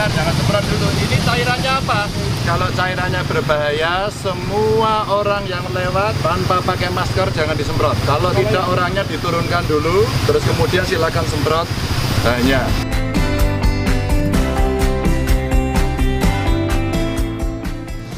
sebentar, jangan semprot dulu. Ini cairannya apa? Kalau cairannya berbahaya, semua orang yang lewat tanpa pakai masker jangan disemprot. Kalau tidak, orangnya diturunkan dulu, terus kemudian silakan semprot. Hanya.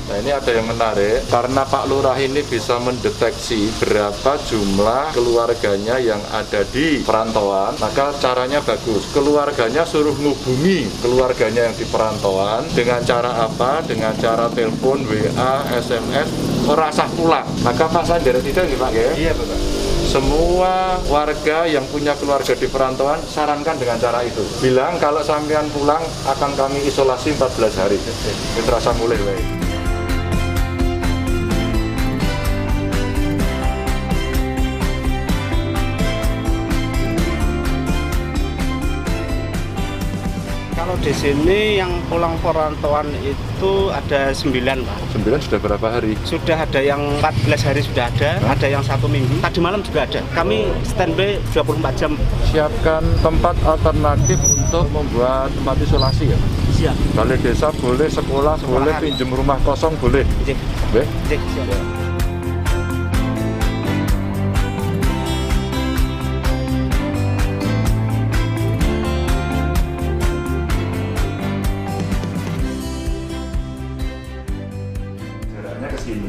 Nah, ini ada yang menarik karena Pak Lurah ini bisa mendeteksi berapa jumlah keluarganya yang ada di perantauan, maka caranya bagus. Keluarganya suruh ngubungi keluarganya yang di perantauan dengan cara apa? Dengan cara telepon, WA, SMS, rasa pulang. Maka Pak Sanjara tidak nih Pak ya? Iya Pak. Semua warga yang punya keluarga di perantauan sarankan dengan cara itu. Bilang kalau sampean pulang akan kami isolasi 14 hari. Itu terasa mulai baik. Kalau di sini yang pulang perantauan itu ada 9 Pak. 9 sudah berapa hari? Sudah ada yang 14 hari sudah ada yang 1 minggu. Tadi malam juga ada. Kami standby 24 jam. Siapkan tempat alternatif untuk membuat tempat isolasi ya? Siap. Balai desa boleh, sekolah boleh, pinjem rumah kosong boleh? Siap. Siap. Ke sini.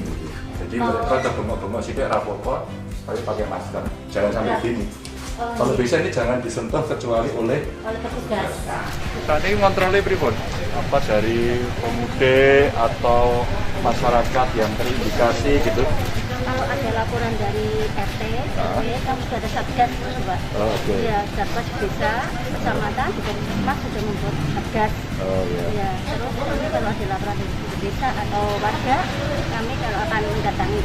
Jadi mereka udah bengok-bengok sini rapopo, tapi pakai masker. Jangan sampai gini. Kalau bisa ini jangan disentuh kecuali oleh petugas. Tadi ngontrolnya pripun? Apa dari pemudik atau masyarakat yang terindikasi gitu? Kalau ada laporan dari RT, kami sudah ada satgas, Pak. Oke. Ya, satgas desa, kecamatan, dari tempat sudah membuat satgas. Oh iya. Ya, terus kami kalau ada laporan dari desa atau warga, kami kalau akan mendatangi